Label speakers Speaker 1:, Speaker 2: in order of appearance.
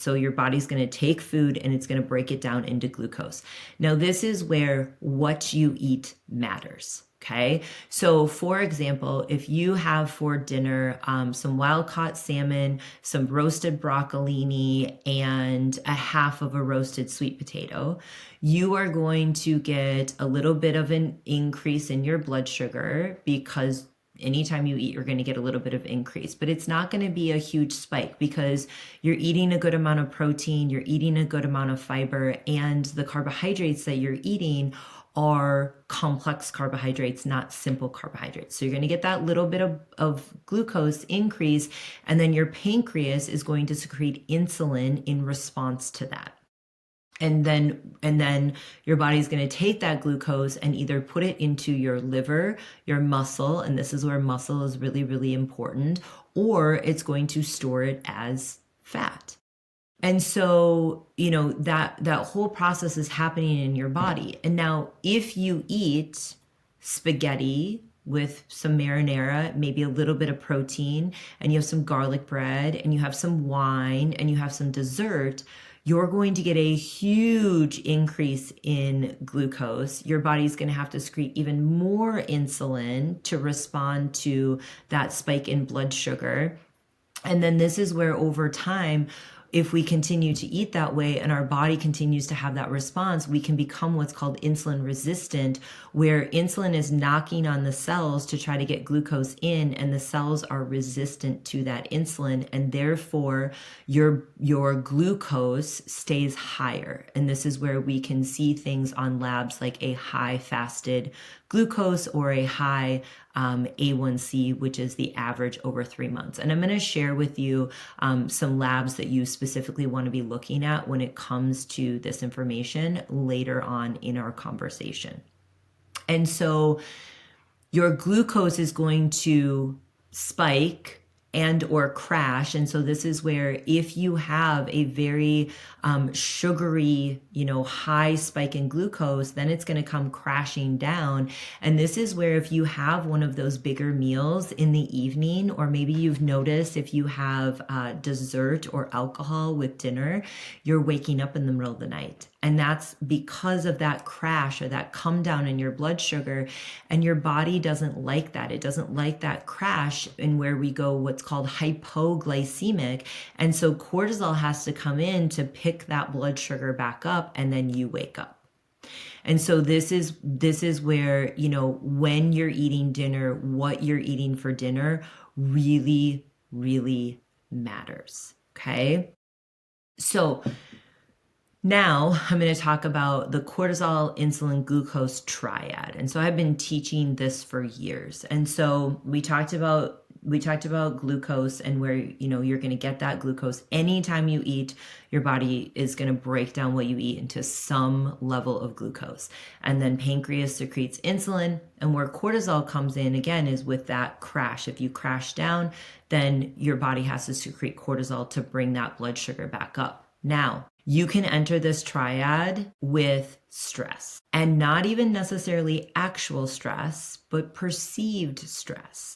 Speaker 1: So your body's going to take food and it's going to break it down into glucose. Now, this is where what you eat matters. Okay. So for example, if you have for dinner some wild caught salmon, some roasted broccolini, and a half of a roasted sweet potato, you are going to get a little bit of an increase in your blood sugar because anytime you eat, you're going to get a little bit of increase, but it's not going to be a huge spike because you're eating a good amount of protein, you're eating a good amount of fiber, and the carbohydrates that you're eating are complex carbohydrates, not simple carbohydrates. So you're going to get that little bit of glucose increase, and then your pancreas is going to secrete insulin in response to that. And then your body's going to take that glucose and either put it into your liver, your muscle, and this is where muscle is really, really important, or it's going to store it as fat. And so, that whole process is happening in your body. And now if you eat spaghetti with some marinara, maybe a little bit of protein, and you have some garlic bread, and you have some wine, and you have some dessert, you're going to get a huge increase in glucose. Your body's going to have to secrete even more insulin to respond to that spike in blood sugar. And then this is where over time, if we continue to eat that way and our body continues to have that response, we can become what's called insulin resistant, where insulin is knocking on the cells to try to get glucose in, and the cells are resistant to that insulin, and therefore your glucose stays higher. And this is where we can see things on labs like a high fasted glucose or a high A1C, which is the average over 3 months. And I'm going to share with you some labs that you specifically want to be looking at when it comes to this information later on in our conversation. And so your glucose is going to spike and or crash. And so this is where if you have a very sugary, high spike in glucose, then it's going to come crashing down. And this is where if you have one of those bigger meals in the evening, or maybe you've noticed if you have dessert or alcohol with dinner, you're waking up in the middle of the night. And that's because of that crash or that come down in your blood sugar. And your body doesn't like that. It doesn't like that crash, and where we go what's called hypoglycemic. And so cortisol has to come in to pick that blood sugar back up, and then you wake up. And so this is where, when you're eating dinner, what you're eating for dinner really, really matters. Okay. So now I'm going to talk about the cortisol, insulin, glucose triad. And so I've been teaching this for years. And so we talked about glucose and where, you're going to get that glucose. Anytime you eat, your body is going to break down what you eat into some level of glucose. And then pancreas secretes insulin. And where cortisol comes in again is with that crash. If you crash down, then your body has to secrete cortisol to bring that blood sugar back up. Now, you can enter this triad with stress, and not even necessarily actual stress, but perceived stress.